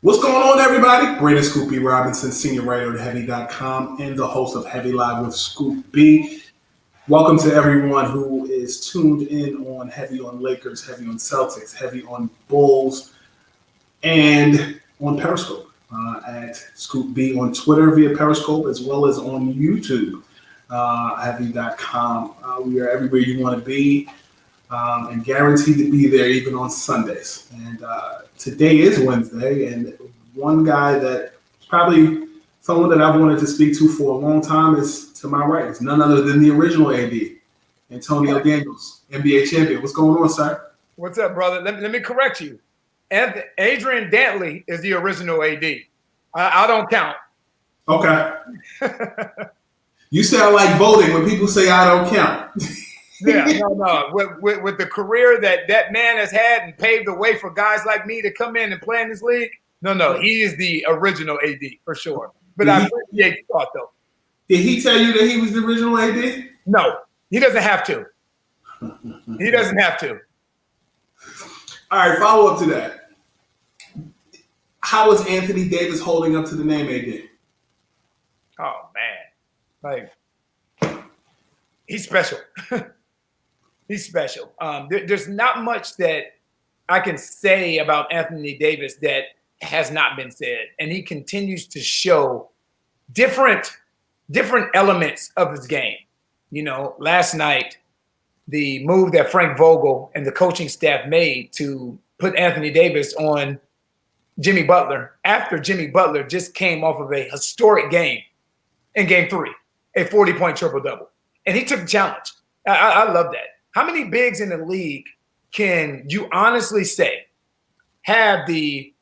What's going on, everybody? Brandon Scoop B. Robinson, senior writer at Heavy.com and the host of Heavy Live with Scoop B. Welcome to everyone who is tuned in on Heavy on Lakers, Heavy on Celtics, Heavy on Bulls, and on Periscope at Scoop B on Twitter via Periscope, as well as on YouTube, Heavy.com. We are everywhere you want to be. And guaranteed to be there even on Sundays. And today is Wednesday, and one guy that probably someone that I've wanted to speak to for a long time is to my right. It's none other than the original AD, Antonio Daniels, NBA champion. What's going on, sir? What's up, brother? Let me correct you. Adrian Dantley is the original AD. I don't count. Okay. You sound like voting when people say I don't count. Yeah, no. With the career that man has had and paved the way for guys like me to come in and play in this league, no, he is the original AD for sure. But I appreciate your thought, though. Did he tell you that he was the original AD? No, he doesn't have to. He doesn't have to. All right, follow up to that. How is Anthony Davis holding up to the name AD? Oh, man. He's special. He's special. There's not much that I can say about Anthony Davis that has not been said. And he continues to show different elements of his game. You know, last night, the move that Frank Vogel and the coaching staff made to put Anthony Davis on Jimmy Butler after Jimmy Butler just came off of a historic game in Game 3, a 40-point triple-double. And he took the challenge. I love that. How many bigs in the league can you honestly say have the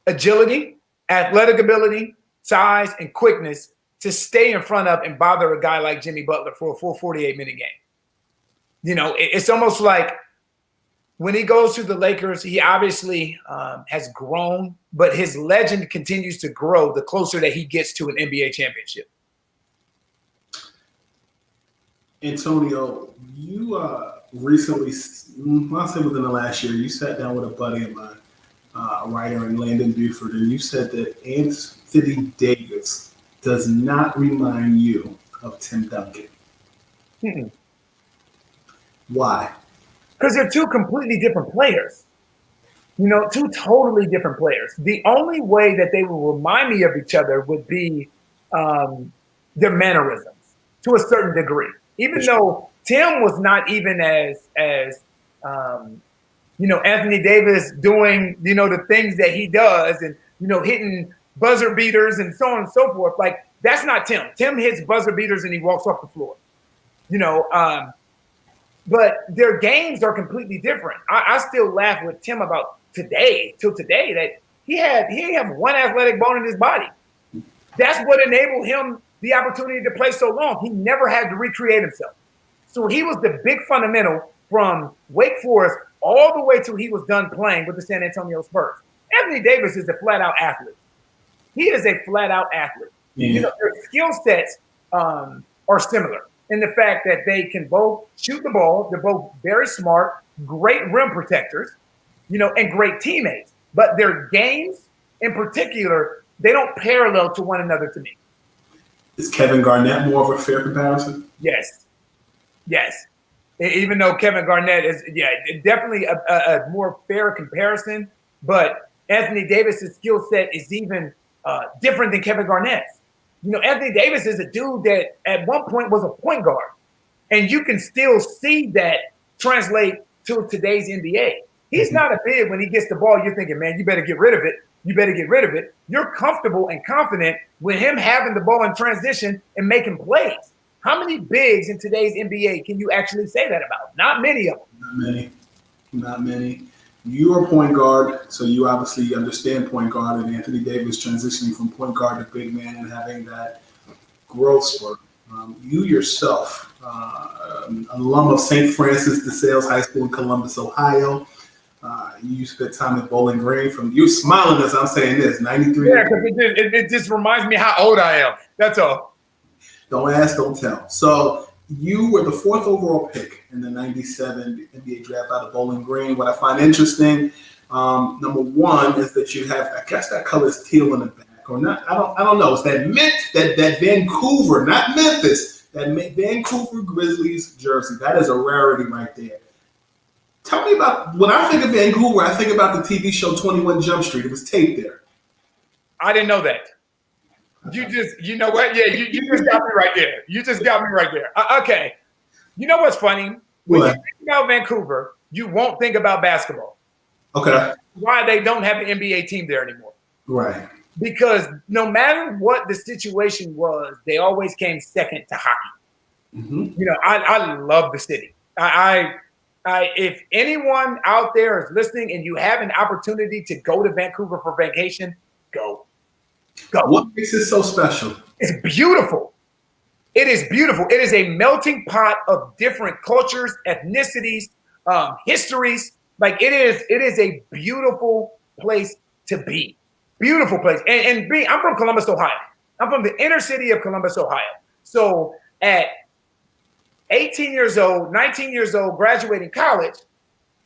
agility, athletic ability, size, and quickness to stay in front of and bother a guy like Jimmy Butler for a full 48-minute game? You know, it's almost like when he goes to the Lakers, he obviously has grown, but his legend continues to grow the closer that he gets to an NBA championship. Antonio, you recently, I'll say within the last year, you sat down with a buddy of mine, a writer in Landon Buford, and you said that Anthony Davis does not remind you of Tim Duncan. Mm-mm. Why? Because they're two completely different players. You know, two totally different players. The only way that they will remind me of each other would be their mannerisms to a certain degree. Even though Tim was not even as Anthony Davis doing, the things that he does and, hitting buzzer beaters and so on and so forth. Like, that's not Tim. Tim hits buzzer beaters and he walks off the floor, but their games are completely different. I still laugh with Tim about today that he didn't have one athletic bone in his body. That's what enabled him the opportunity to play so long. He never had to recreate himself. So he was the big fundamental from Wake Forest all the way till he was done playing with the San Antonio Spurs. Anthony Davis is a flat-out athlete. He is a flat-out athlete. Yeah. Their skill sets are similar in the fact that they can both shoot the ball. They're both very smart, great rim protectors, and great teammates. But their games in particular, they don't parallel to one another to me. Is Kevin Garnett more of a fair comparison? Yes. Even though Kevin Garnett is, definitely a more fair comparison, but Anthony Davis's skill set is even different than Kevin Garnett's. Anthony Davis is a dude that at one point was a point guard, and you can still see that translate to today's NBA. He's not a big when he gets the ball, you're thinking, man, you better get rid of it. You're comfortable and confident with him having the ball in transition and making plays. How many bigs in today's NBA can you actually say that about? Not many of them. Not many. You are point guard, so you obviously understand point guard, and Anthony Davis transitioning from point guard to big man and having that growth spurt. You yourself, alum of St. Francis de Sales High School in Columbus, Ohio. You spent time at Bowling Green. You're smiling as I'm saying this, 93. Yeah, because it just reminds me how old I am. That's all. Don't ask, don't tell. So you were the 4th overall pick in the 97 NBA draft out of Bowling Green. What I find interesting, Number one is that you have, I guess that color is teal in the back, or not. I don't know. It's that mint, that Vancouver, not Memphis, that Vancouver Grizzlies jersey. That is a rarity right there. Tell me about, when I think of Vancouver, I think about the TV show 21 Jump Street. It was taped there. I didn't know that. You know what? Yeah, you just got me right there. You just got me right there. Okay. You know what's funny? When you think about Vancouver, you won't think about basketball. Okay. That's why they don't have an NBA team there anymore. Right. Because no matter what the situation was, they always came second to hockey. Mm-hmm. You know, I love the city. If anyone out there is listening and you have an opportunity to go to Vancouver for vacation, go. What makes it so special? It's beautiful. It is beautiful. It is a melting pot of different cultures, ethnicities, histories. Like it is a beautiful place to be. Beautiful place. And I'm from Columbus, Ohio. I'm from the inner city of Columbus, Ohio. So at 18 years old, 19 years old, graduating college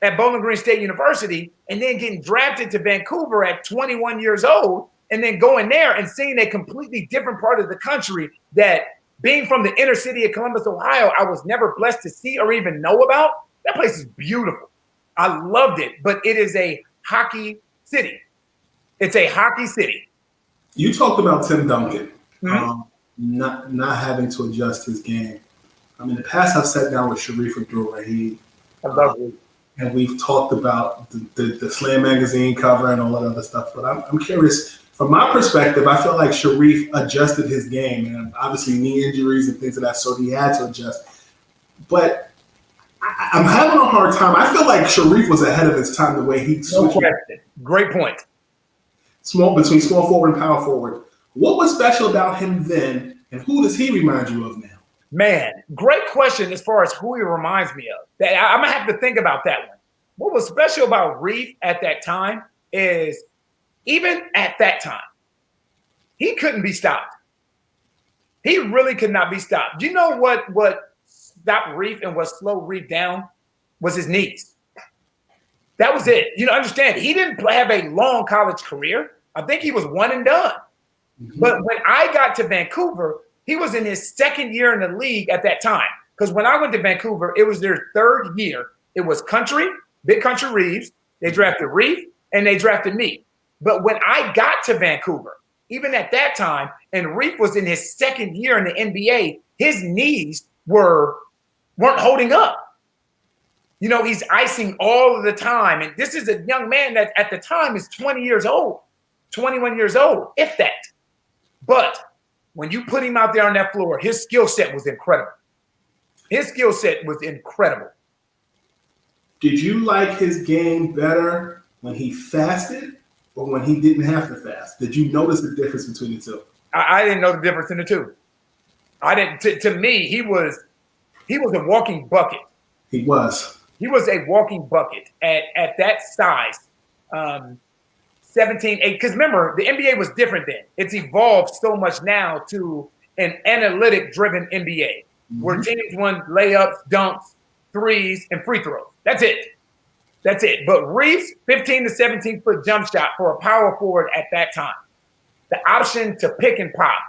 at Bowling Green State University, and then getting drafted to Vancouver at 21 years old, and then going there and seeing a completely different part of the country that being from the inner city of Columbus, Ohio, I was never blessed to see or even know about. That place is beautiful. I loved it, but it is a hockey city. It's a hockey city. You talked about Tim Duncan, Mm-hmm. not having to adjust his game. I mean, in the past, I've sat down with Sharif Abdul-Rahim. I love it. And we've talked about the Slam magazine cover and all that other stuff. But I'm curious, from my perspective, I feel like Sharif adjusted his game. And obviously knee injuries and things of that sort, he had to adjust. But I'm having a hard time. I feel like Sharif was ahead of his time the way he switched. No question. Great point. Between small forward and power forward. What was special about him then, and who does he remind you of now? Man, great question as far as who he reminds me of. I'm going to have to think about that one. What was special about Reef at that time is even at that time, he couldn't be stopped. He really could not be stopped. You know what stopped Reef and what slowed Reef down was his knees. That was it. You know, understand, he didn't have a long college career. I think he was one and done. Mm-hmm. But when I got to Vancouver, he was in his second year in the league at that time. Because when I went to Vancouver, it was their third year. It was Big Country Reeves. They drafted Reef and they drafted me. But when I got to Vancouver, even at that time, and Reef was in his second year in the NBA, his knees weren't holding up. You know, he's icing all of the time. And this is a young man that at the time is 20 years old, 21 years old, if that. But when you put him out there on that floor, his skill set was incredible. His skill set was incredible. Did you like his game better when he fasted or when he didn't have to fast? Did you notice the difference between the two? I didn't know the difference in the two. I didn't. To me, he was a walking bucket. He was. He was a walking bucket at that size. 17, 8. Because remember, the NBA was different then. It's evolved so much now to an analytic-driven NBA, where teams won layups, dunks, threes, and free throws. That's it. That's it. But Reeves, 15 to 17-foot jump shot for a power forward at that time. The option to pick and pop.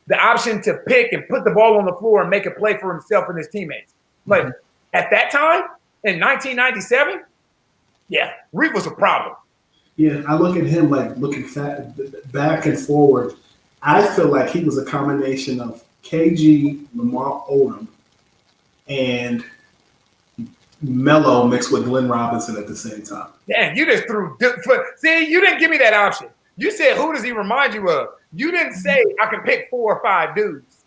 The option to pick and put the ball on the floor and make a play for himself and his teammates. Like, at that time, in 1997, yeah, Reeves was a problem. Yeah, I look at him like looking back and forward. I feel like he was a combination of KG, Lamar Odom, and Melo mixed with Glenn Robinson at the same time. Damn, you just threw. See, you didn't give me that option. You said, who does he remind you of? You didn't say I can pick 4 or 5 dudes.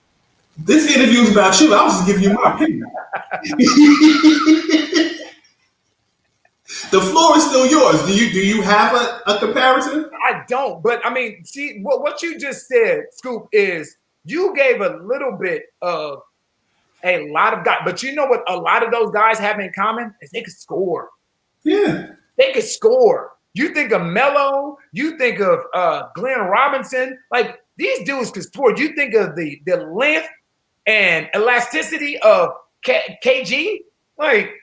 This interview is about you. I was just giving you my opinion. The floor is still yours. Do you have a comparison? I don't, but I mean, see what you just said, Scoop, is you gave a little bit of a lot of guys, but you know what a lot of those guys have in common is they could score. Yeah. They could score. You think of Melo, you think of Glenn Robinson, like these dudes could score. You think of the length and elasticity of KG, like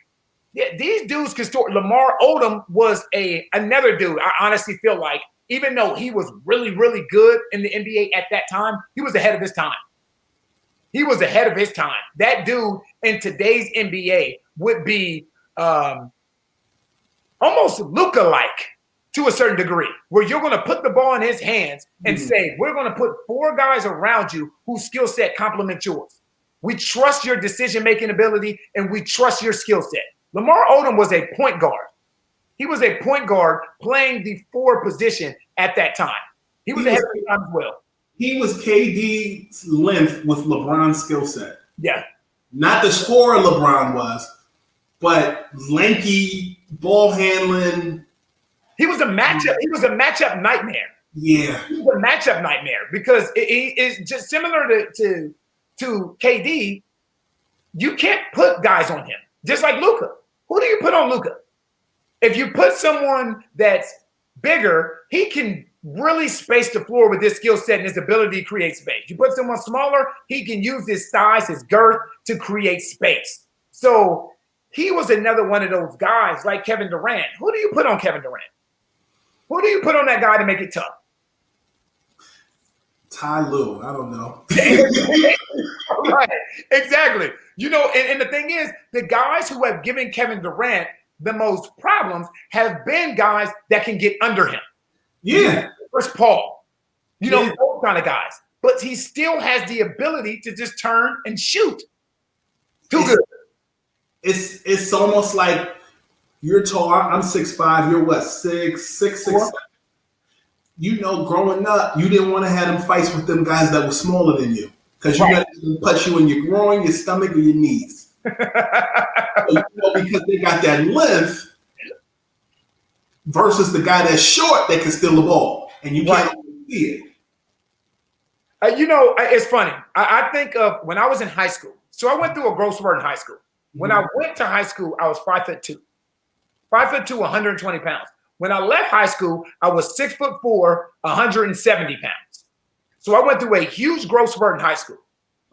Yeah, these dudes can store. Lamar Odom was another dude. I honestly feel like, even though he was really, really good in the NBA at that time, he was ahead of his time. He was ahead of his time. That dude in today's NBA would be almost Luka-like to a certain degree, where you're going to put the ball in his hands and say, we're going to put 4 guys around you whose skill set complement yours. We trust your decision-making ability, and we trust your skill set. Lamar Odom was a point guard. He was a point guard playing the 4 position at that time. He was ahead of his time as well. He was KD's length with LeBron's skill set. Yeah. Not the scorer LeBron was, but lanky, ball handling. He was a matchup. He was a matchup nightmare. Yeah. He was a matchup nightmare because it is just similar to KD. You can't put guys on him, just like Luka. Who do you put on Luka? If you put someone that's bigger, he can really space the floor with his skill set and his ability to create space. You put someone smaller, he can use his size, his girth to create space. So he was another one of those guys like Kevin Durant. Who do you put on Kevin Durant? Who do you put on that guy to make it tough? Ty Lue, I don't know. Right, exactly. You know, and the thing is, the guys who have given Kevin Durant the most problems have been guys that can get under him. Yeah. Chris Paul, those kind of guys. But he still has the ability to just turn and shoot. Too good. It's almost like you're tall. I'm 6'5", you're what, 6'6", 6'7". You know, growing up, you didn't want to have them fights with them guys that were smaller than you. Because you got to punch you in your groin, your stomach, or your knees. Because they got that length versus the guy that's short that can steal the ball. And you can't see it. It's funny. I think of when I was in high school. So I went through a growth spurt in high school. When I went to high school, I was 5'2". 5'2", 120 pounds. When I left high school, I was 6'4", 170 pounds. So I went through a huge growth spurt in high school.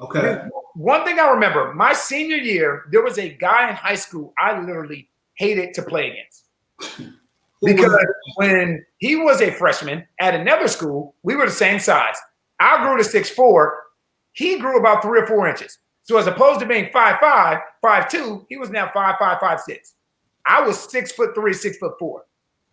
Okay. One thing I remember, my senior year, there was a guy in high school I literally hated to play against. Because when he was a freshman at another school, we were the same size. I grew to 6'4". He grew about 3 or 4 inches. So as opposed to being 5'5", 5'2", he was now 5'5", 5'6". I was 6'3", 6'4".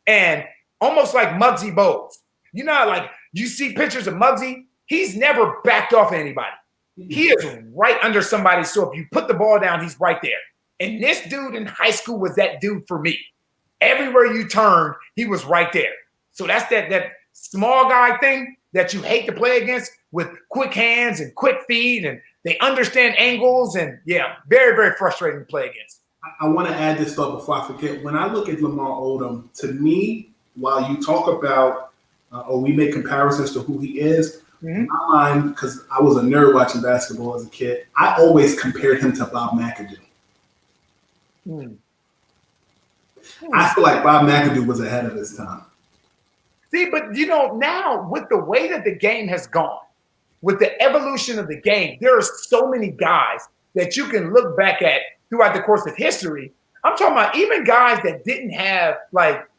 And almost like Muggsy Bogues. You know, like you see pictures of Muggsy, he's never backed off anybody. He is right under somebody. So if you put the ball down, he's right there. And this dude in high school was that dude for me. Everywhere you turned, he was right there. So that's that small guy thing that you hate to play against with quick hands and quick feet, and they understand angles, and very, very frustrating to play against. I want to add this thought before I forget. When I look at Lamar Odom, to me, while you talk about or we make comparisons to who he is, in my mind, because I was a nerd watching basketball as a kid, I always compared him to Bob McAdoo. I feel like Bob McAdoo was ahead of his time. See, but now with the way that the game has gone, with the evolution of the game, there are so many guys that you can look back at throughout the course of history. I'm talking about even guys that didn't have like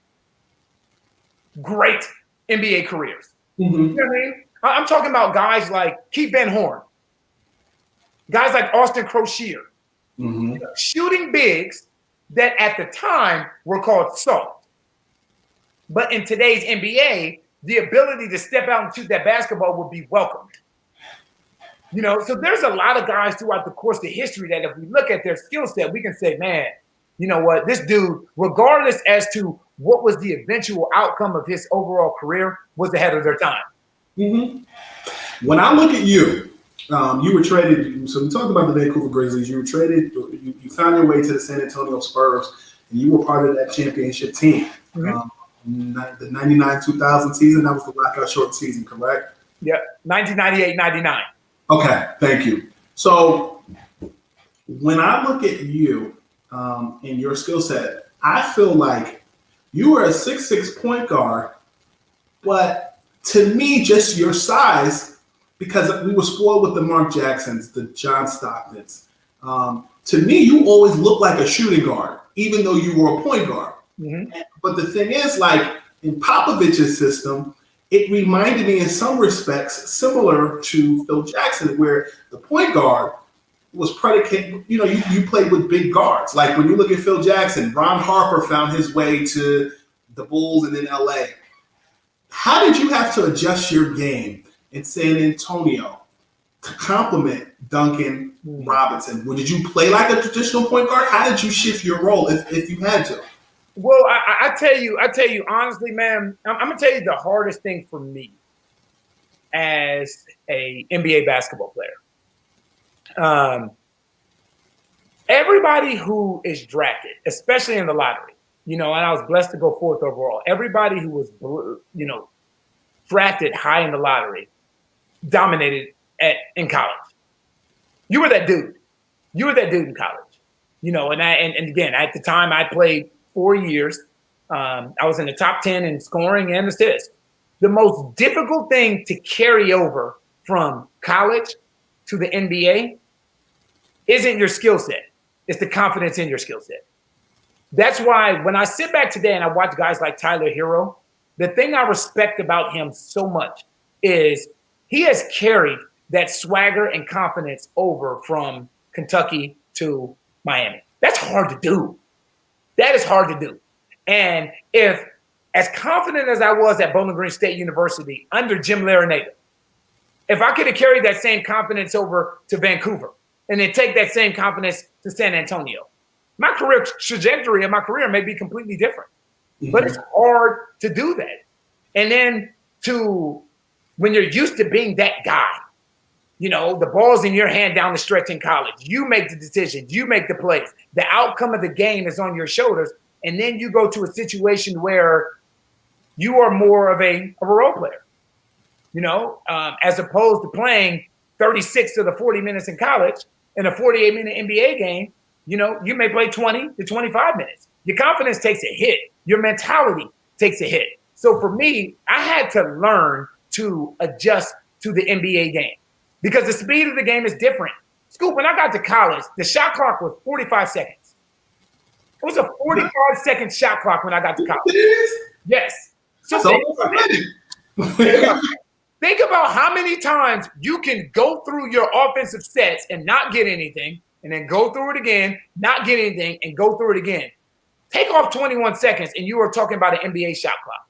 great NBA careers. You know what I mean? I'm talking about guys like Keith Van Horn, guys like Austin Crocier, shooting bigs that at the time were called soft. But in today's NBA, the ability to step out and shoot that basketball would be welcomed. So there's a lot of guys throughout the course of history that if we look at their skill set, we can say, man, you know what, this dude, regardless as to what was the eventual outcome of his overall career, was ahead of their time. When I look at you, you were traded. So we talked about the Vancouver Grizzlies. You were traded. You found your way to the San Antonio Spurs, and you were part of that championship team. The 99-2000 season, that was the lockout short season, correct? Yeah, 1998-99. Okay, thank you. So when I look at you and your skill set, I feel like you are a 6'6" point guard, but to me, just your size, because we were spoiled with the Mark Jacksons, the John Stocktons. to me, you always look like a shooting guard, even though you were a point guard. Mm-hmm. But the thing is, like in Popovich's system, it reminded me in some respects similar to Phil Jackson, where the point guard was predicated, you played with big guards. Like when you look at Phil Jackson, Ron Harper found his way to the Bulls and then LA. How did you have to adjust your game in San Antonio to complement Duncan Robinson? Did you play like a traditional point guard? How did you shift your role if you had to? Well, I tell you honestly, man, I'm gonna tell you the hardest thing for me as a NBA basketball player. Everybody who is drafted, especially in the lottery, and I was blessed to go fourth overall. Everybody who was, drafted high in the lottery dominated in college. You were that dude. You were that dude in college. And again, at the time I played 4 years. I was in the top 10 in scoring and assists. The most difficult thing to carry over from college to the NBA isn't your skill set. It's the confidence in your skill set. That's why when I sit back today and I watch guys like Tyler Hero, the thing I respect about him so much is he has carried that swagger and confidence over from Kentucky to Miami. That's hard to do. That is hard to do. And if, as confident as I was at Bowling Green State University under Jim Larineda, if I could have carried that same confidence over to Vancouver and then take that same confidence to San Antonio, my career trajectory of my career may be completely different. Mm-hmm. But it's hard to do that. And then when you're used to being that guy, the ball's in your hand down the stretch in college. You make the decisions. You make the plays. The outcome of the game is on your shoulders. And then you go to a situation where you are more of a role player, as opposed to playing 36 to the 40 minutes in college in a 48-minute NBA game. You may play 20 to 25 minutes. Your confidence takes a hit. Your mentality takes a hit. So for me, I had to learn to adjust to the NBA game because the speed of the game is different. Scoop, when I got to college, the shot clock was 45 seconds. It was a 45-second shot clock when I got to college. It is? Yes. So think about how many times you can go through your offensive sets and not get anything, and then go through it again, not get anything, and go through it again. Take off 21 seconds, and you are talking about an NBA shot clock.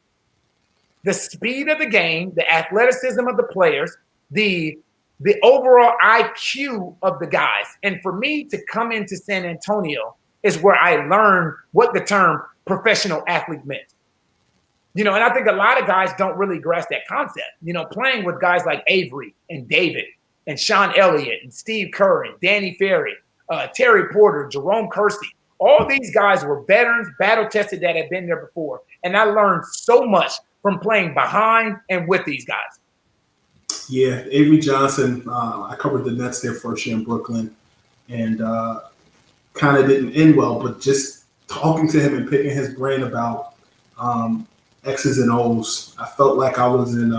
The speed of the game, the athleticism of the players, the overall IQ of the guys. And for me to come into San Antonio is where I learned what the term professional athlete meant. And I think a lot of guys don't really grasp that concept. Playing with guys like Avery and David and Sean Elliott and Steve Kerr and Danny Ferry, Terry Porter, Jerome Kersey. All these guys were veterans, battle-tested that had been there before. And I learned so much from playing behind and with these guys. Yeah, Avery Johnson, I covered the Nets their first year in Brooklyn and kind of didn't end well, but just talking to him and picking his brain about X's and O's, I felt like I was in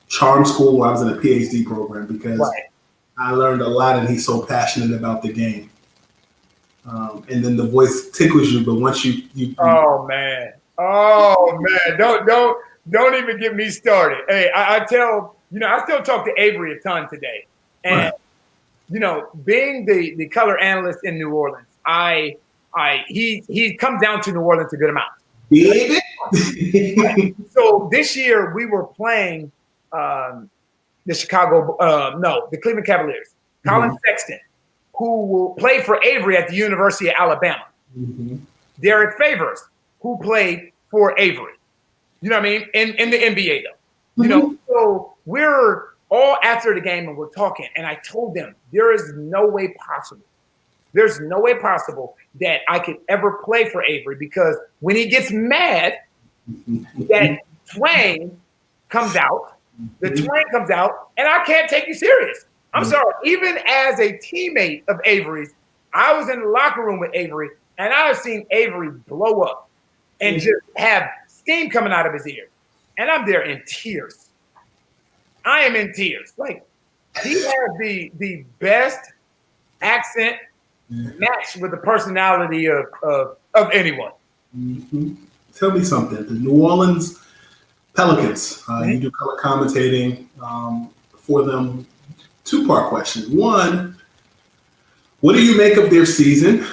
charm school where I was in a PhD program because I learned a lot and he's so passionate about the game. And then the voice tickles you, but once you oh man, don't even get me started. Hey, I still talk to Avery a ton today, and being the color analyst in New Orleans, he comes down to New Orleans a good amount. So this year we were playing the Cleveland Cavaliers. Colin Sexton, who will play for Avery at the University of Alabama. Mm-hmm. Derek Favors, who played for Avery. You know what I mean? In the NBA, though. Mm-hmm. So we're all after the game and we're talking. And I told them, there is no way possible. There's no way possible that I could ever play for Avery because when he gets mad, that twang comes out. The twang comes out, and I can't take you serious. I'm sorry. Even as a teammate of Avery's, I was in the locker room with Avery, and I have seen Avery blow up and just have steam coming out of his ears. And I'm there in tears. I am in tears. Like, he has the best accent matched with the personality of anyone. Mm-hmm. Tell me something. The New Orleans Pelicans. You do color commentating for them. Two-part question. One, what do you make of their season?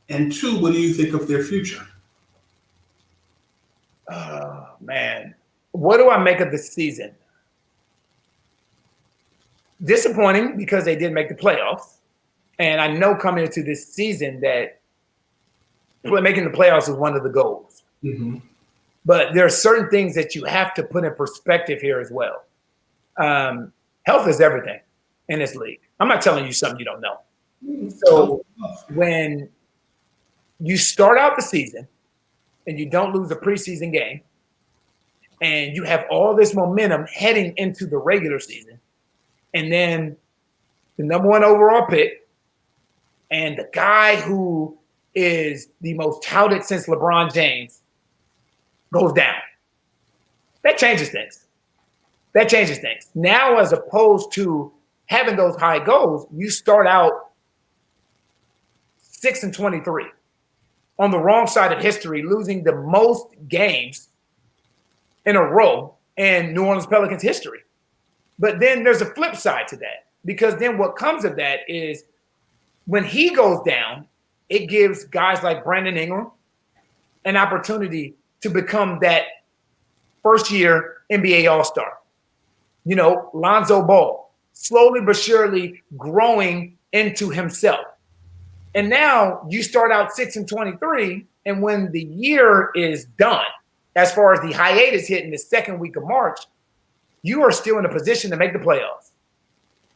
And two, what do you think of their future? Oh, man. What do I make of the season? Disappointing because they did make the playoffs. And I know coming into this season that making the playoffs is one of the goals. Mm-hmm. But there are certain things that you have to put in perspective here as well. Health is everything in this league. I'm not telling you something you don't know. So when you start out the season and you don't lose a preseason game and you have all this momentum heading into the regular season, and then the number 1 overall pick and the guy who is the most touted since LeBron James goes down. That changes things. That changes things. Now, as opposed to having those high goals, you start out 6-23 on the wrong side of history, losing the most games in a row in New Orleans Pelicans history. But then there's a flip side to that, because then what comes of that is when he goes down, it gives guys like Brandon Ingram an opportunity to become that first-year NBA All-Star. You know, Lonzo Ball, slowly but surely growing into himself. And now you start out 6-23, and when the year is done, as far as the hiatus hit in the second week of March, you are still in a position to make the playoffs.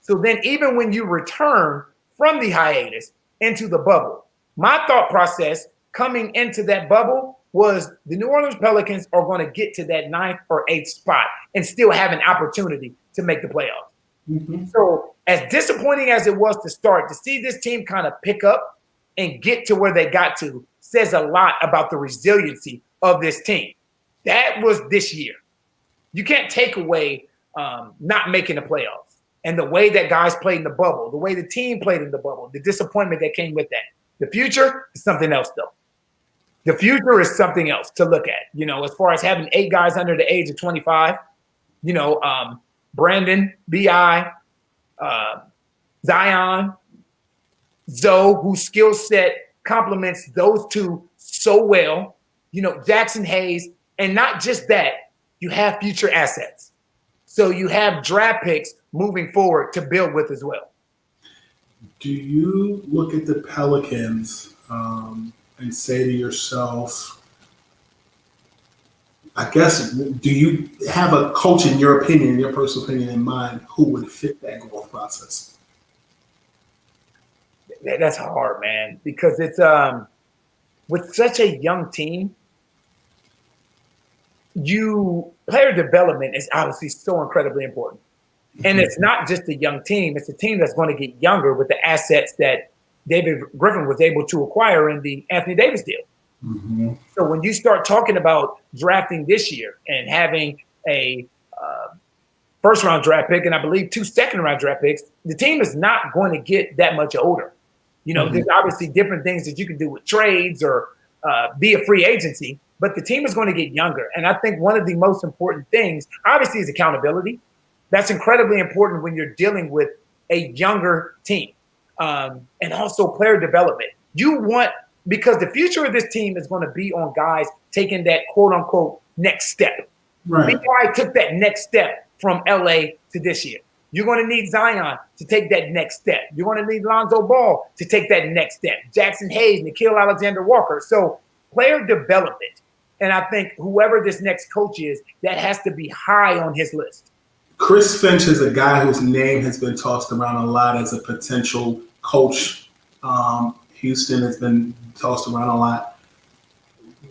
So then even when you return from the hiatus into the bubble, my thought process coming into that bubble was the New Orleans Pelicans are going to get to that 9th or 8th spot and still have an opportunity to make the playoffs. Mm-hmm. So as disappointing as it was to start, to see this team kind of pick up and get to where they got to says a lot about the resiliency of this team. That was this year. You can't take away not making the playoffs and the way that guys played in the bubble, the way the team played in the bubble, the disappointment that came with that. The future is something else, though. The future is something else to look at, you know, as far as having 8 guys under the age of 25, you know, Brandon, B.I., Zion, Zoe, whose skill set complements those two so well, you know, Jackson Hayes, and not just that, you have future assets. So you have draft picks moving forward to build with as well. Do you look at the Pelicans and say to yourself, I guess, do you have a coach in your opinion, your personal opinion in mind, who would fit that growth process? That's hard, man, because it's with such a young team, player development is obviously so incredibly important. And it's not just a young team, it's a team that's going to get younger with the assets that David Griffin was able to acquire in the Anthony Davis deal. Mm-hmm. So when you start talking about drafting this year and having a first-round draft pick and I believe 2 second-round draft picks, the team is not going to get that much older. You know, there's obviously different things that you can do with trades or be a free agency, but the team is going to get younger. And I think one of the most important things, obviously, is accountability. That's incredibly important when you're dealing with a younger team. And also player development. Because the future of this team is going to be on guys taking that quote-unquote next step. Right. B.I. took that next step from L.A. to this year. You're going to need Zion to take that next step. You're going to need Lonzo Ball to take that next step. Jackson Hayes, Nickeil Alexander-Walker. So player development. And I think whoever this next coach is, that has to be high on his list. Chris Finch is a guy whose name has been tossed around a lot as a potential coach. Houston has been tossed around a lot.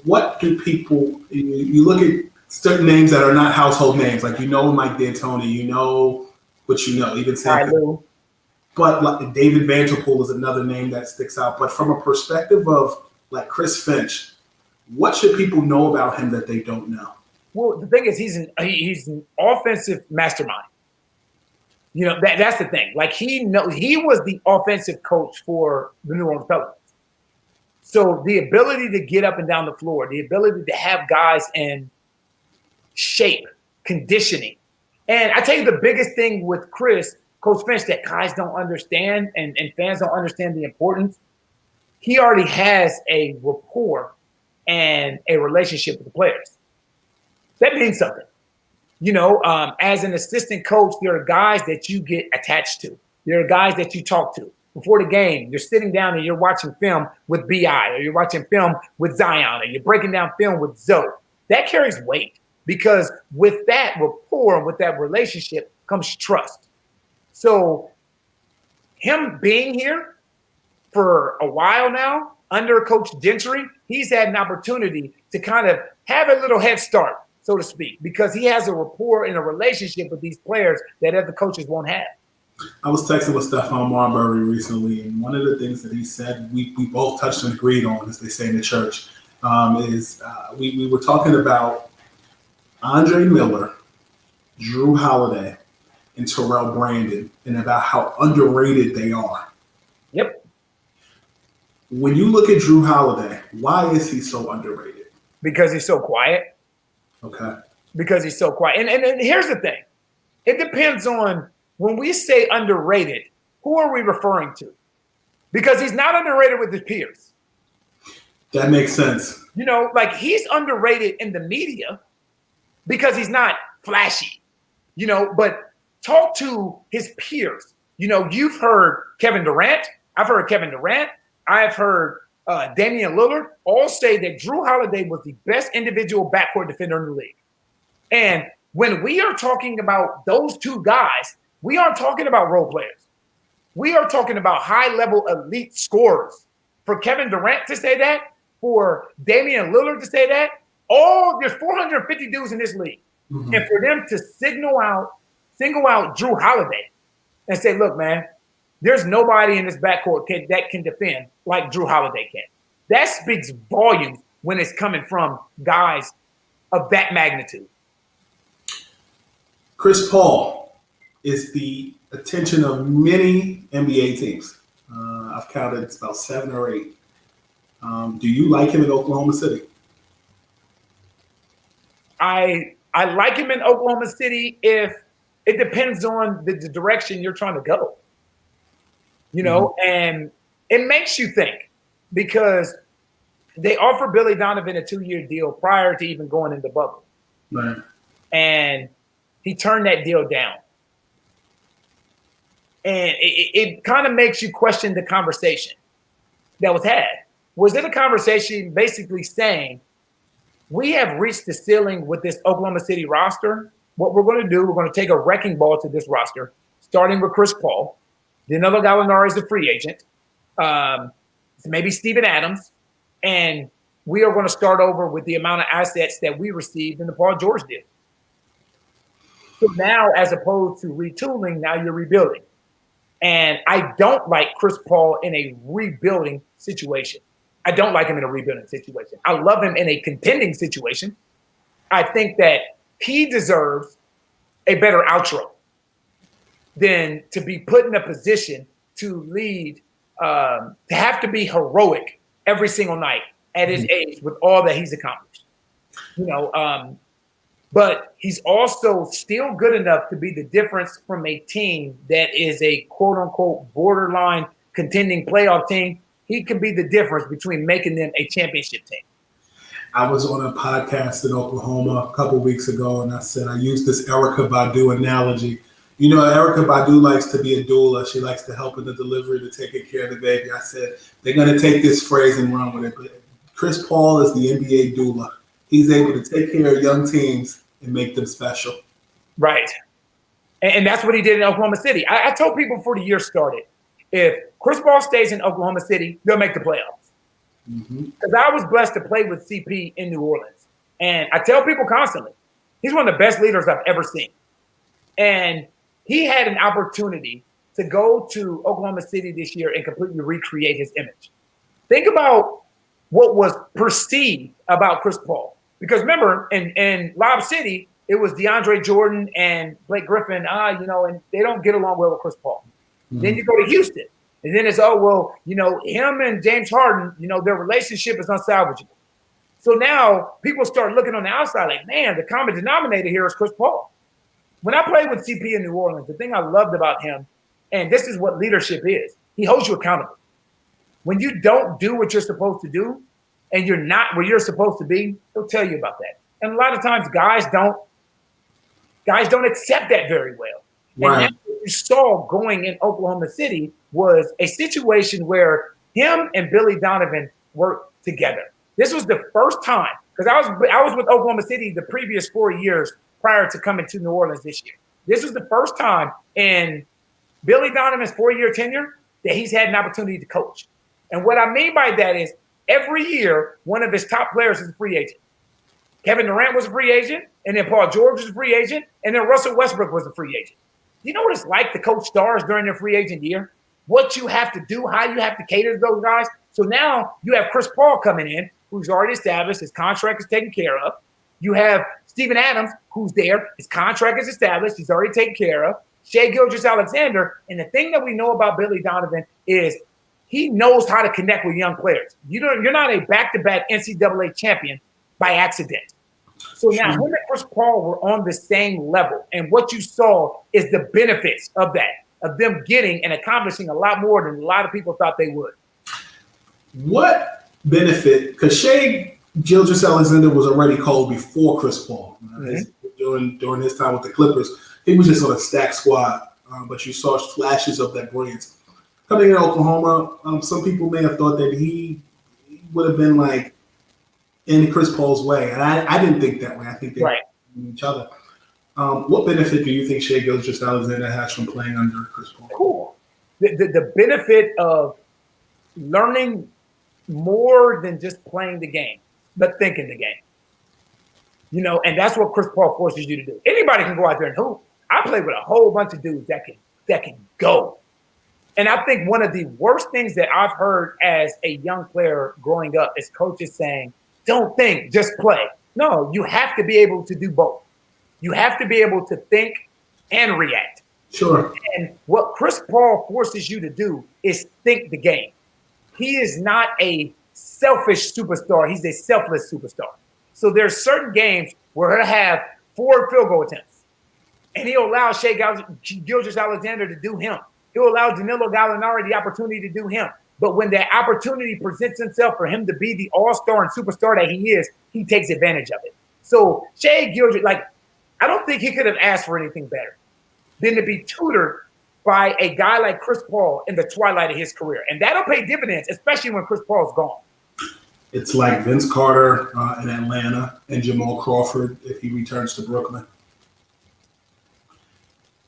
What do people, you look at certain names that are not household names, like Mike D'Antoni, what even Sam. But like David Vanderpool is another name that sticks out. But from a perspective of like Chris Finch, what should people know about him that they don't know? Well, the thing is, he's an offensive mastermind. You know, that's the thing. Like he was the offensive coach for the New Orleans Pelicans. So the ability to get up and down the floor, the ability to have guys in shape, conditioning. And I tell you the biggest thing with Chris, Coach Finch, that guys don't understand and fans don't understand the importance. He already has a rapport and a relationship with the players. That means something. You know, as an assistant coach, there are guys that you get attached to. There are guys that you talk to. Before the game, you're sitting down and you're watching film with BI, or you're watching film with Zion, or you're breaking down film with Zoe. That carries weight because with that rapport, with that relationship comes trust. So him being here for a while now under Coach Gentry, he's had an opportunity to kind of have a little head start, so to speak, because he has a rapport and a relationship with these players that other coaches won't have. I was texting with Stephon Marbury recently, and one of the things that he said we both touched and agreed on, as they say in the church, is we were talking about Andre Miller, Drew Holiday, and Terrell Brandon, and about how underrated they are. Yep. When you look at Drew Holiday, why is he so underrated? Because he's so quiet. Okay. Because he's so quiet. And here's the thing. It depends on when we say underrated, who are we referring to? Because he's not underrated with his peers. That makes sense. You know, like he's underrated in the media because he's not flashy, you know, but talk to his peers. You know, you've heard Kevin Durant. I've heard Kevin Durant. I've heard Damian Lillard all say that Drew Holiday was the best individual backcourt defender in the league. And when we are talking about those two guys, we aren't talking about role players. We are talking about high-level elite scorers. For Kevin Durant to say that, for Damian Lillard to say that, there's 450 dudes in this league. Mm-hmm. And for them to single out Drew Holiday and say, look, man, there's nobody in this backcourt that can defend like Drew Holiday can. That speaks volumes when it's coming from guys of that magnitude. Chris Paul is the attention of many NBA teams. I've counted it's about 7 or 8. Do you like him in Oklahoma City? I like him in Oklahoma City if it depends on the direction you're trying to go. You know, and it makes you think because they offered Billy Donovan a 2-year deal prior to even going in the bubble. Right. And he turned that deal down. And it kind of makes you question the conversation that was had. Was it a conversation basically saying, we have reached the ceiling with this Oklahoma City roster. What we're going to do, we're going to take a wrecking ball to this roster, starting with Chris Paul. Danilo Gallinari is a free agent. Maybe Steven Adams. And we are going to start over with the amount of assets that we received in the Paul George deal. So now, as opposed to retooling, now you're rebuilding. And I don't like Chris Paul in a rebuilding situation. I don't like him in a rebuilding situation. I love him in a contending situation. I think that he deserves a better outro than to be put in a position to lead, to have to be heroic every single night at his age with all that he's accomplished. You know, but he's also still good enough to be the difference from a team that is a quote-unquote borderline contending playoff team. He can be the difference between making them a championship team. I was on a podcast in Oklahoma a couple weeks ago, and I said I used this Erykah Badu analogy. You know, Erykah Badu likes to be a doula. She likes to help in the delivery, to taking care of the baby. I said they're going to take this phrase and run with it. But Chris Paul is the NBA doula. He's able to take care of young teams and make them special. Right. And that's what he did in Oklahoma City. I told people before the year started, if Chris Paul stays in Oklahoma City, they'll make the playoffs. Because I was blessed to play with CP in New Orleans. And I tell people constantly, he's one of the best leaders I've ever seen. And he had an opportunity to go to Oklahoma City this year and completely recreate his image. Think about what was perceived about Chris Paul. Because remember, in Lob City, it was DeAndre Jordan and Blake Griffin, and they don't get along well with Chris Paul. Mm-hmm. Then you go to Houston, and then it's, him and James Harden, their relationship is unsalvageable. So now people start looking on the outside like, man, the common denominator here is Chris Paul. When I played with CP in New Orleans, the thing I loved about him, and this is what leadership is, he holds you accountable. When you don't do what you're supposed to do and you're not where you're supposed to be, he'll tell you about that. And a lot of times guys don't accept that very well. Right. And that's what you saw going in Oklahoma City was a situation where him and Billy Donovan worked together. This was the first time, because I was with Oklahoma City the previous 4 years prior to coming to New Orleans this year. This was the first time in Billy Donovan's 4-year tenure that he's had an opportunity to coach. And what I mean by that is every year, one of his top players is a free agent. Kevin Durant was a free agent, and then Paul George was a free agent, and then Russell Westbrook was a free agent. You know what it's like to coach stars during their free agent year? What you have to do, how you have to cater to those guys. So now you have Chris Paul coming in, who's already established, his contract is taken care of. You have Steven Adams, who's there, his contract is established, he's already taken care of. Shai Gilgeous-Alexander, and the thing that we know about Billy Donovan is he knows how to connect with young players. You're not a back-to-back NCAA champion by accident. So now him and Chris Paul were on the same level, and what you saw is the benefits of that, of them getting and accomplishing a lot more than a lot of people thought they would. What benefit? Because Shai Gilgeous-Alexander was already called before Chris Paul. During his time with the Clippers, he was just on a stacked squad, but you saw flashes of that brilliance. Coming in Oklahoma, some people may have thought that he would have been like in Chris Paul's way, and I didn't think that way. I think they each other. What benefit do you think Shai Gilgeous-Alexander has from playing under Chris Paul? Cool. The benefit of learning more than just playing the game, but thinking the game. And that's what Chris Paul forces you to do. Anybody can go out there and hoop. I played with a whole bunch of dudes that can go. And I think one of the worst things that I've heard as a young player growing up is coaches saying, don't think, just play. No, you have to be able to do both. You have to be able to think and react. Sure. And what Chris Paul forces you to do is think the game. He is not a selfish superstar. He's a selfless superstar. So there's certain games where he'll have 4 field goal attempts, and he'll allow Shai Gilgeous-Alexander to do him. He'll allow Danilo Gallinari the opportunity to do him. But when that opportunity presents himself for him to be the all-star and superstar that he is, he takes advantage of it. So Shai Gilgeous, I don't think he could have asked for anything better than to be tutored by a guy like Chris Paul in the twilight of his career. And that'll pay dividends, especially when Chris Paul's gone. It's like Vince Carter in Atlanta and Jamal Crawford if he returns to Brooklyn.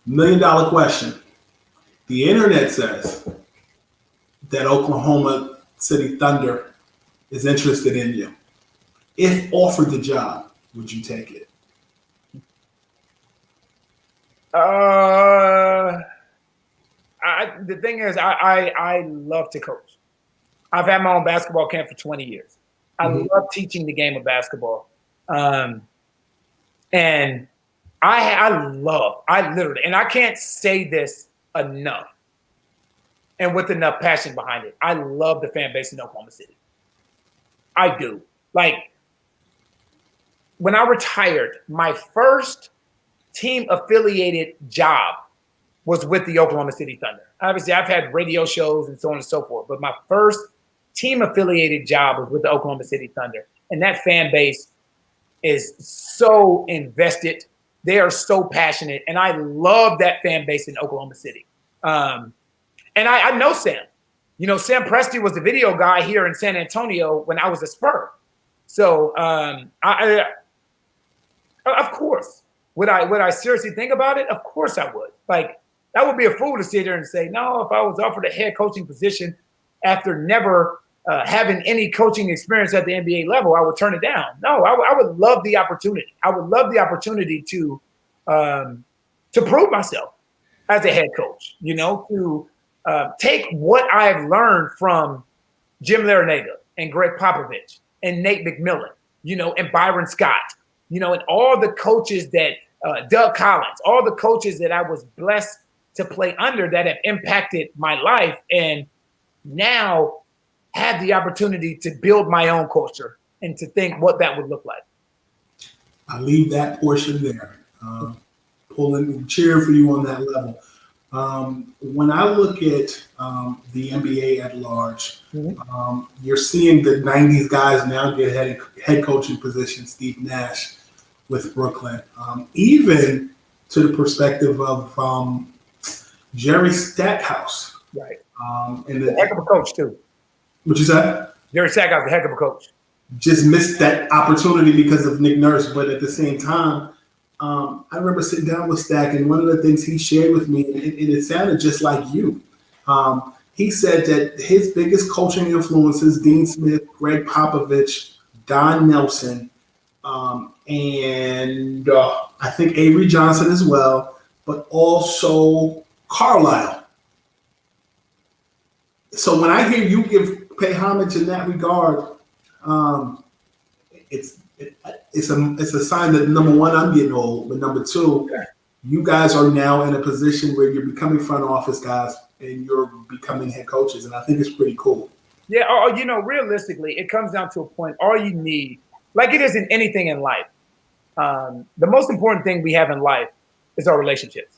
$1 million question. The internet says that Oklahoma City Thunder is interested in you. If offered the job, would you take it? The thing is, I love to coach. I've had my own basketball camp for 20 years. I love teaching the game of basketball. And I literally, and I can't say this enough and with enough passion behind it. I love the fan base in Oklahoma City. I do. When I retired, my first team affiliated job was with the Oklahoma City Thunder. Obviously, I've had radio shows and so on and so forth, but my first team affiliated job was with the Oklahoma City Thunder. And that fan base is so invested. They are so passionate. And I love that fan base in Oklahoma City. And I know Sam. Sam Presti was the video guy here in San Antonio when I was a Spur. So I of course, would I seriously think about it? Of course I would. That would be a fool to sit there and say, no, if I was offered a head coaching position after never having any coaching experience at the NBA level, I would turn it down. No, I would love the opportunity. I would love the opportunity to prove myself as a head coach, to take what I've learned from Jim Larinaga and Greg Popovich and Nate McMillan, and Byron Scott, and all the coaches that Doug Collins, all the coaches that I was blessed to play under that have impacted my life, and now have the opportunity to build my own culture and to think what that would look like. I leave that portion there. Cheering for you on that level. When I look at the NBA at large, you're seeing the 90s guys now get head coaching positions, Steve Nash with Brooklyn, even to the perspective of Jerry Stackhouse. Right. And a heck of a coach, too. What you said? Jerry Stackhouse, a heck of a coach. Just missed that opportunity because of Nick Nurse, but at the same time, I remember sitting down with Stack, and one of the things he shared with me, and it sounded just like you. He said that his biggest coaching influences, Dean Smith, Greg Popovich, Don Nelson, and I think Avery Johnson as well, but also Carlisle. So when I hear you pay homage in that regard, it's a sign that, number one, I'm getting old, but number two, you guys are now in a position where you're becoming front office guys and you're becoming head coaches, and I think it's pretty cool. Yeah, realistically, it comes down to a point. All you need, like it is in anything in life, the most important thing we have in life is our relationships.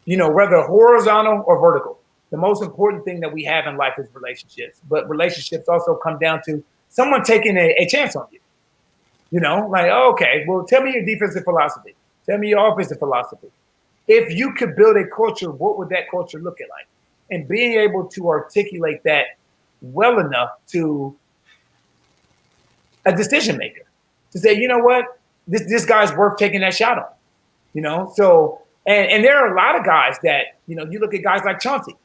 Whether horizontal or vertical, the most important thing that we have in life is relationships. But relationships also come down to someone taking a chance on you. Okay, well, tell me your defensive philosophy. Tell me your offensive philosophy. If you could build a culture, what would that culture look like? And being able to articulate that well enough to a decision maker to say, you know what, this guy's worth taking that shot on. So and there are a lot of guys that, you look at guys like Chauncey.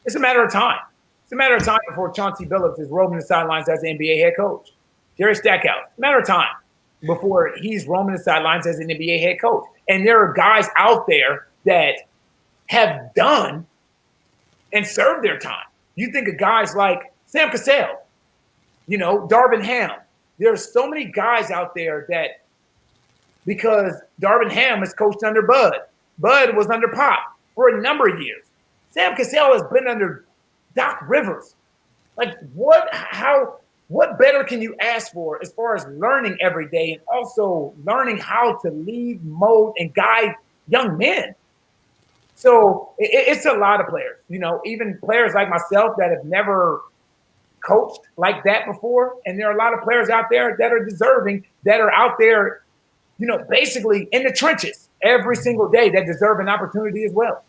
It's a matter of time. It's a matter of time before Chauncey Billups is roaming the sidelines as an NBA head coach. Jerry Stackhouse, a matter of time before he's roaming the sidelines as an NBA head coach. And there are guys out there that have done and served their time. You think of guys like Sam Cassell, Darvin Ham. There are so many guys out there that, because Darvin Ham is coached under Bud. Bud was under Pop for a number of years. Sam Cassell has been under Doc Rivers. Like, what better can you ask for as far as learning every day and also learning how to lead, mold, and guide young men? So it's a lot of players, even players like myself that have never coached like that before. And there are a lot of players out there that are deserving, that are out there, basically in the trenches every single day that deserve an opportunity as well.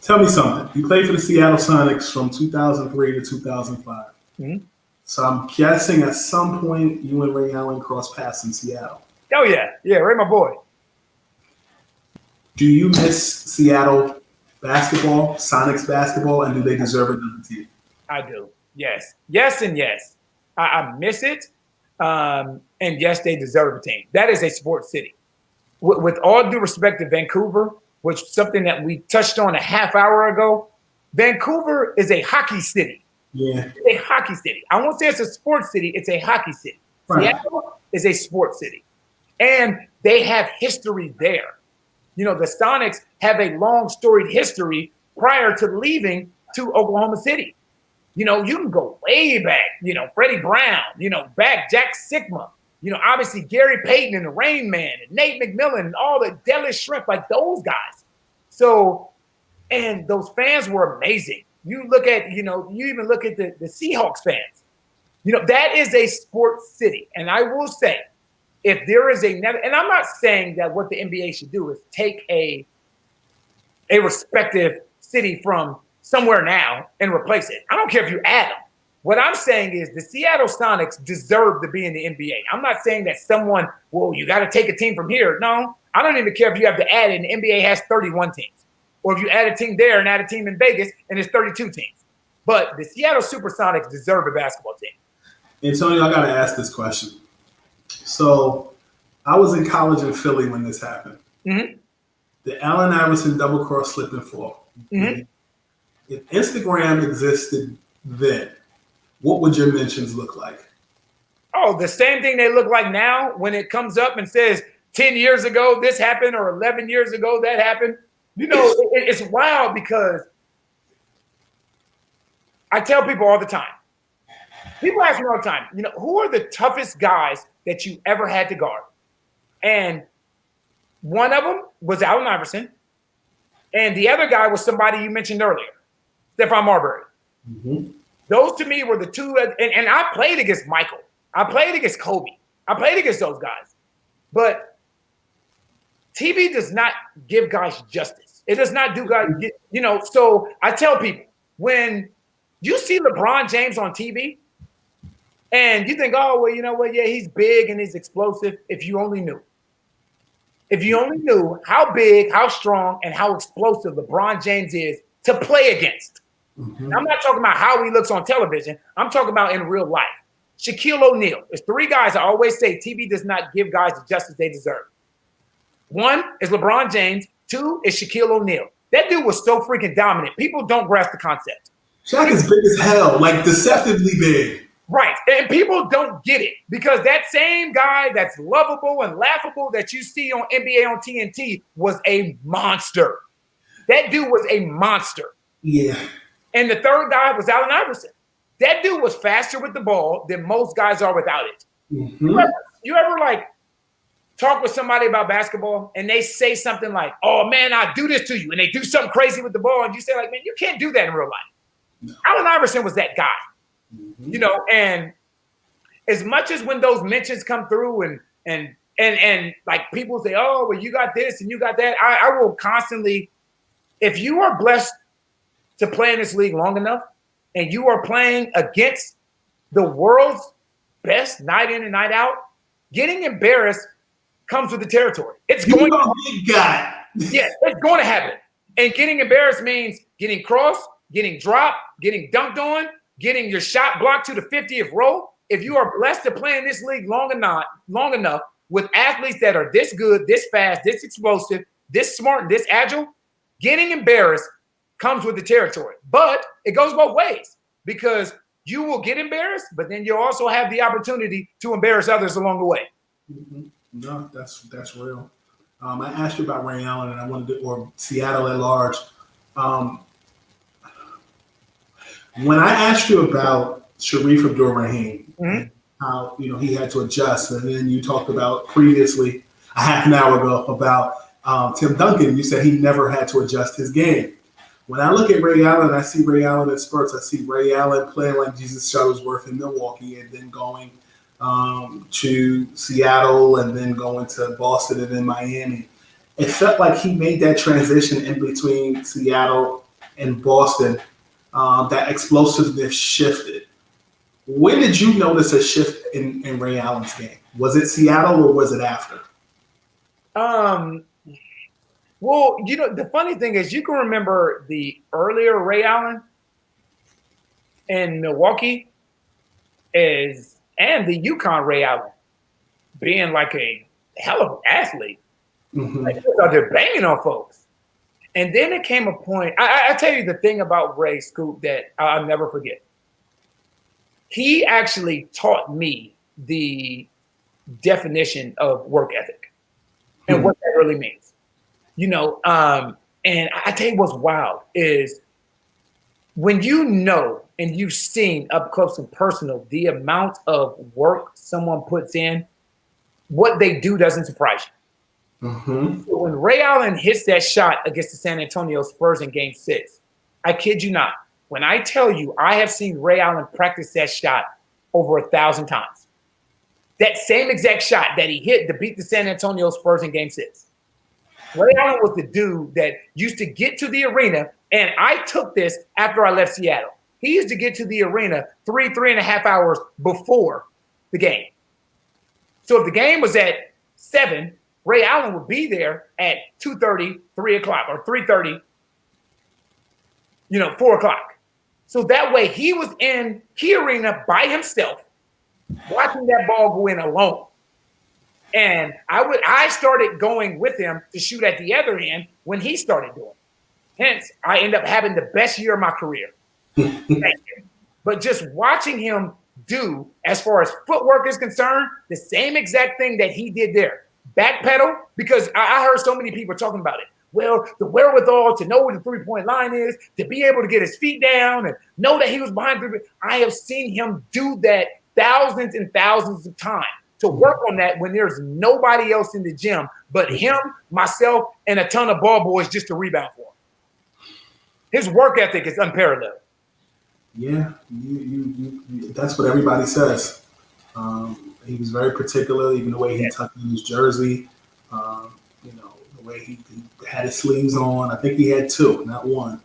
Tell me something. You played for the Seattle Sonics from 2003 to 2005. Mm-hmm. So I'm guessing at some point you and Ray Allen crossed paths in Seattle. Oh, yeah. Yeah, Ray, my boy. Do you miss Seattle basketball, Sonics basketball, and do they deserve another team? I do. Yes. Yes and yes. I miss it. And yes, they deserve a team. That is a sports city. With all due respect to Vancouver, which is something that we touched on a half hour ago, Vancouver is a hockey city. Yeah. It's a hockey city. I won't say it's a sports city. It's a hockey city. Right. Seattle is a sports city. And they have history there. The Sonics have a long storied history prior to leaving to Oklahoma City. You can go way back, Freddie Brown, back Jack Sigma, obviously Gary Payton and the Rain Man and Nate McMillan and all the Deadly Shrimp, like those guys. So, and those fans were amazing. You look at, you even look at the Seahawks fans. That is a sports city. And I will say, if there is and I'm not saying that what the NBA should do is take a respective city from somewhere now and replace it. I don't care if you add them. What I'm saying is the Seattle Sonics deserve to be in the NBA. I'm not saying that someone, you got to take a team from here. No, I don't even care if you have to add it. And the NBA has 31 teams. Or if you add a team there and add a team in Vegas and it's 32 teams. But the Seattle Supersonics deserve a basketball team. Antonio, I got to ask this question. So I was in college in Philly when this happened. Mm-hmm. The Allen Iverson double cross slip and fall. Mm-hmm. If Instagram existed then, what would your mentions look like? Oh, the same thing they look like now when it comes up and says 10 years ago this happened or 11 years ago that happened. It's wild because I tell people all the time. People ask me all the time, who are the toughest guys that you ever had to guard? And one of them was Allen Iverson. And the other guy was somebody you mentioned earlier, Stephon Marbury. Mm-hmm. Those to me were the two. And I played against Michael. I played against Kobe. I played against those guys. But TV does not give guys justice. It does not do guys, so I tell people, when you see LeBron James on TV and you think, oh, well, you know what? Yeah, he's big and he's explosive. If you only knew. If you only knew how big, how strong, and how explosive LeBron James is to play against. Mm-hmm. I'm not talking about how he looks on television. I'm talking about in real life. Shaquille O'Neal. There's three guys I always say TV does not give guys the justice they deserve. One is LeBron James. Two is Shaquille O'Neal. That dude was so freaking dominant. People don't grasp the concept. Shaq is big as hell, like deceptively big. Right. And people don't get it because that same guy that's lovable and laughable that you see on NBA on TNT was a monster. That dude was a monster. Yeah. And the third guy was Allen Iverson. That dude was faster with the ball than most guys are without it. Mm-hmm. You ever like talk with somebody about basketball and they say something like, oh, man, I do this to you. And they do something crazy with the ball. And you say like, man, you can't do that in real life. No. Allen Iverson was that guy. Mm-hmm. And as much as when those mentions come through and like people say, oh, well, you got this and you got that, I will constantly, if you are blessed to play in this league long enough and you are playing against the world's best night in and night out, getting embarrassed comes with the territory. It's going to happen. Yeah, it's going to happen. And getting embarrassed means getting crossed, getting dropped, getting dunked on, getting your shot blocked to the 50th row. If you are blessed to play in this league long enough with athletes that are this good, this fast, this explosive, this smart, this agile, getting embarrassed comes with the territory. But it goes both ways because you will get embarrassed, but then you'll also have the opportunity to embarrass others along the way. Mm-hmm. No, that's real. I asked you about Ray Allen and I wanted to, or Seattle at large. When I asked you about Sharif Abdul-Rahim, mm-hmm. how he had to adjust, and then you talked about previously a half an hour ago about Tim Duncan. You said he never had to adjust his game. When I look at Ray Allen, I see Ray Allen in spurts. I see Ray Allen playing like Jesus Shuttlesworth in Milwaukee, and then going to Seattle, and then going to Boston, and then Miami. It felt like he made that transition in between Seattle and Boston. That explosiveness shifted. When did you notice a shift in Ray Allen's game? Was it Seattle or was it after? Well, the funny thing is you can remember the earlier Ray Allen in Milwaukee and the UConn Ray Allen being like a hell of an athlete. Mm-hmm. Like, they're banging on folks. And then it came a point, I tell you the thing about Ray Scoop that I'll never forget. He actually taught me the definition of work ethic and what that really means. And I tell you what's wild is when and you've seen up close and personal the amount of work someone puts in, what they do doesn't surprise you. Mm-hmm. So when Ray Allen hits that shot against the San Antonio Spurs in Game 6, I kid you not. When I tell you I have seen Ray Allen practice that shot over 1,000 times. That same exact shot that he hit to beat the San Antonio Spurs in Game 6. Ray Allen was the dude that used to get to the arena, and I took this after I left Seattle. He used to get to the arena 3.5 hours before the game. So if the game was at 7, Ray Allen would be there at 2:30, 3 o'clock, or 3:30, 4 o'clock. So that way he was in key arena by himself, watching that ball go in alone. And I started going with him to shoot at the other end when he started doing it. Hence, I ended up having the best year of my career. But just watching him do as far as footwork is concerned, the same exact thing that he did there. Backpedal, because I heard so many people talking about it. Well, the wherewithal to know where the three-point line is, to be able to get his feet down and know that he was behind three. I have seen him do that thousands and thousands of times. To work on that when there's nobody else in the gym but him, myself, and a ton of ball boys just to rebound for him. His work ethic is unparalleled. Yeah, that's what everybody says. He was very particular, even the way he tucked in his jersey. The way he had his sleeves on. I think he had two, not one.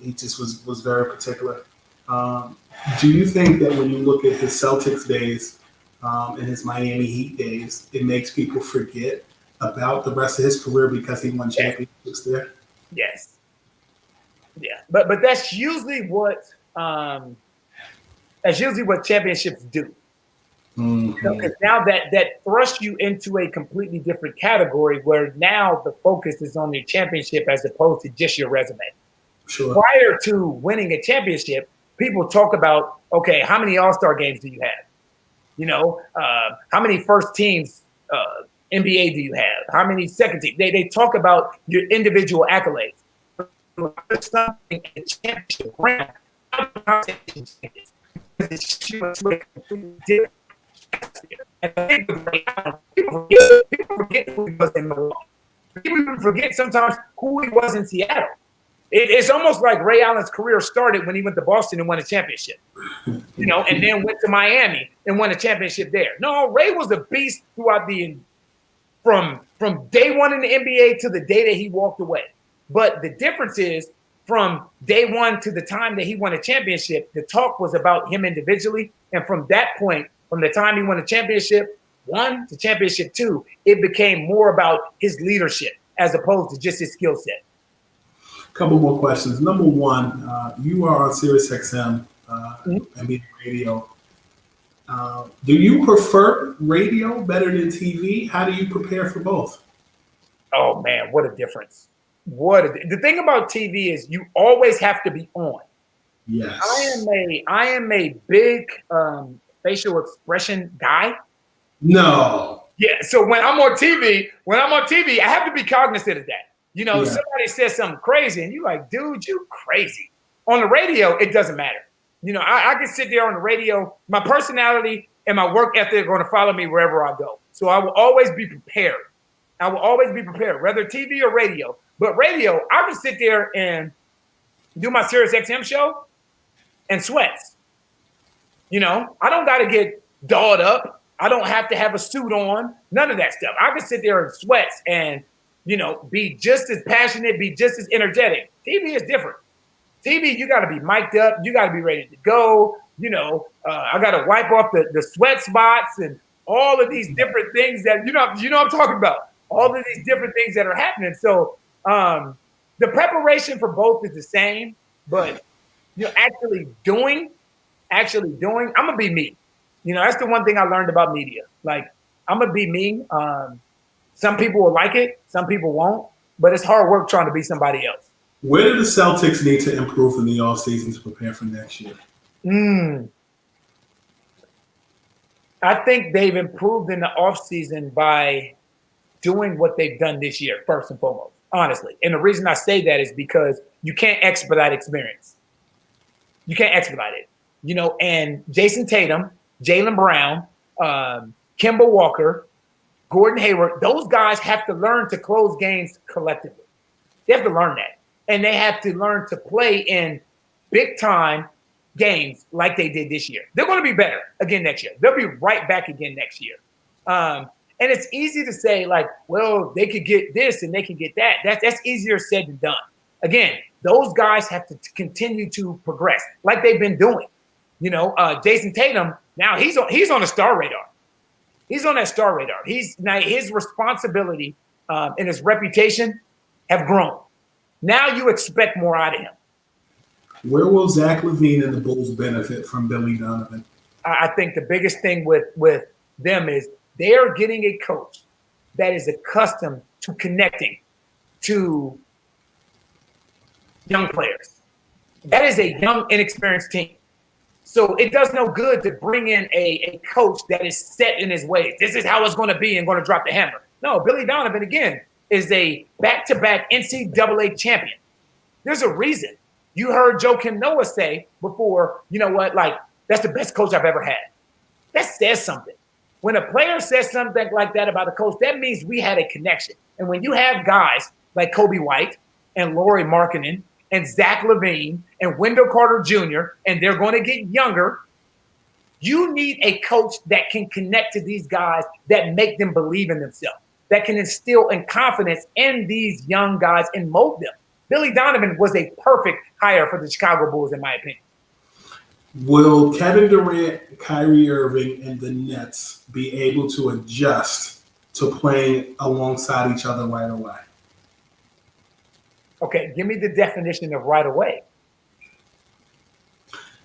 He just was very particular. Do you think that when you look at his Celtics days and his Miami Heat days, it makes people forget about the rest of his career because he won championships there? Yes. Yeah, but that's usually what championships do. Mm-hmm. Because now that thrusts you into a completely different category where now the focus is on your championship as opposed to just your resume. Sure. Prior to winning a championship, people talk about, okay, how many All-Star games do you have? How many first teams NBA do you have? How many second teams? They talk about your individual accolades. Something in the championship round, and I think people forget who he was in Milwaukee. People forget sometimes who he was in Seattle. It's almost like Ray Allen's career started when he went to Boston and won a championship, and then went to Miami and won a championship there. No, Ray was a beast throughout from day one in the NBA to the day that he walked away. But the difference is from day one to the time that he won a championship, the talk was about him individually. And from that point, from the time he won a championship 1 to championship 2, it became more about his leadership as opposed to just his skill set. Couple more questions. Number one, you are on Sirius XM, NBA radio. Do you prefer radio better than TV? How do you prepare for both? Oh man, what a difference. The thing about TV is you always have to be on. Yes. I am a big facial expression guy. No. Yeah. So when I'm on TV, I have to be cognizant of that. Somebody says something crazy and you're like, dude, you crazy. On the radio, it doesn't matter. I can sit there on the radio. My personality and my work ethic are going to follow me wherever I go. So I will always be prepared. Whether TV or radio. But radio, I can sit there and do my Sirius XM show and sweats. I don't got to get dolled up. I don't have to have a suit on. None of that stuff. I can sit there in sweats and, be just as passionate, be just as energetic. TV is different. TV, you got to be mic'd up. You got to be ready to go. I got to wipe off the sweat spots and all of these different things that, I'm talking about. All of these different things that are happening. So the preparation for both is the same, but actually doing, I'm gonna be me. That's the one thing I learned about media. Like, I'm gonna be me. Some people will like it, some people won't, but it's hard work trying to be somebody else. Where do the Celtics need to improve in the offseason to prepare for next year? I think they've improved in the offseason by doing what they've done this year, first and foremost, honestly. And the reason I say that is because you can't expedite experience. You can't expedite it. And Jason Tatum, Jaylen Brown, Kemba Walker, Gordon Hayward, those guys have to learn to close games collectively. They have to learn that. And they have to learn to play in big-time games like they did this year. They're going to be better again next year. They'll be right back again next year. And it's easy to say, like, well, they could get this and they can get that. That's easier said than done. Again, those guys have to continue to progress like they've been doing. Jason Tatum, now he's on a star radar. He's on that star radar. His responsibility and his reputation have grown. Now you expect more out of him. Where will Zach LaVine and the Bulls benefit from Billy Donovan? I think the biggest thing with them is they are getting a coach that is accustomed to connecting to young players. That is a young, inexperienced team. So it does no good to bring in a coach that is set in his ways. This is how it's going to be and going to drop the hammer. No, Billy Donovan, again, is a back-to-back NCAA champion. There's a reason. You heard Joakim Noah say before, you know what, like, that's the best coach I've ever had. That says something. When a player says something like that about a coach, that means we had a connection. And when you have guys like Kobe White and Lauri Markkanen and Zach LaVine and Wendell Carter Jr., and they're going to get younger, you need a coach that can connect to these guys, that make them believe in themselves, that can instill in confidence in these young guys and mold them. Billy Donovan was a perfect hire for the Chicago Bulls, in my opinion. Will Kevin Durant, Kyrie Irving, and the Nets be able to adjust to playing alongside each other right away? Okay, give me the definition of right away.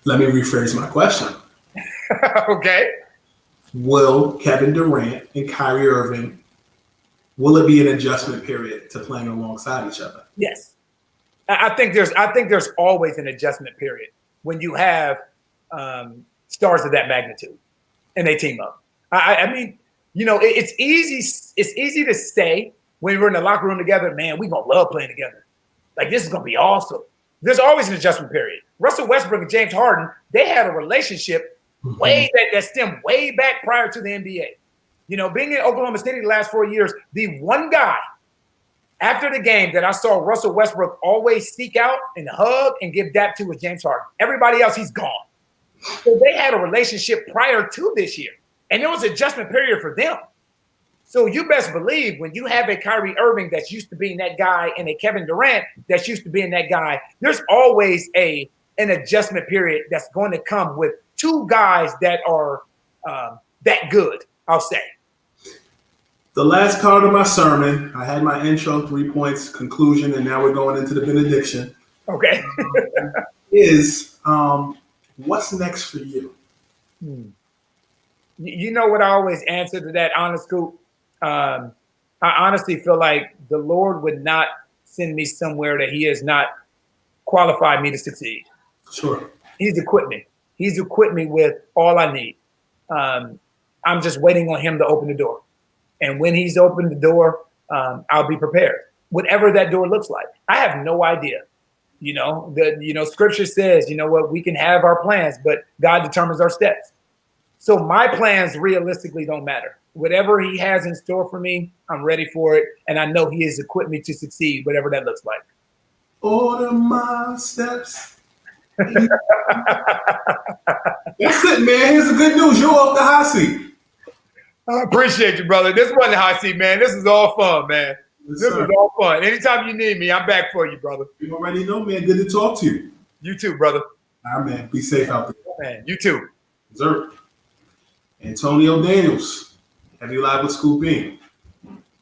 Let me rephrase my question. Okay. Will Kevin Durant and Kyrie Irving, will it be an adjustment period to playing alongside each other? Yes. I think there's always an adjustment period when you have stars of that magnitude and they team up. I mean, you know, it's easy to say when we're in the locker room together, man, we're going to love playing together. Like, this is going to be awesome. There's always an adjustment period. Russell Westbrook and James Harden, they had a relationship that stemmed way back prior to the NBA. You know, being in Oklahoma City the last 4 years, the one guy after the game that I saw Russell Westbrook always seek out and hug and give dap to was James Harden. Everybody else, he's gone. So they had a relationship prior to this year, and there was an adjustment period for them. So you best believe when you have a Kyrie Irving that's used to being that guy and a Kevin Durant that's used to being that guy, there's always an adjustment period that's going to come with two guys that are that good, I'll say. The last part of my sermon, I had my intro, 3 points, conclusion, and now we're going into the benediction. Okay. Is what's next for you? You know what I always answer to that, honest Scoop? I honestly feel like the Lord would not send me somewhere that he has not qualified me to succeed. Sure. He's equipped me. He's equipped me with all I need. I'm just waiting on him to open the door. And when he's opened the door, I'll be prepared. Whatever that door looks like. I have no idea. You know, scripture says, you know what, we can have our plans, but God determines our steps. So my plans realistically don't matter. Whatever he has in store for me, I'm ready for it. And I know he has equipped me to succeed, whatever that looks like. Order my steps. That's it, man. Here's the good news. You're off the hot seat. I appreciate you, brother. This wasn't hot seat, man. This is all fun, man. Yes, this sir. is all fun. Anytime you need me, I'm back for you, brother. You already know, man. Good to talk to you. You too, brother. All right, man. Be safe out there. Man, you too. Sir. Antonio Daniels. Heavy Live with Scoop Bean.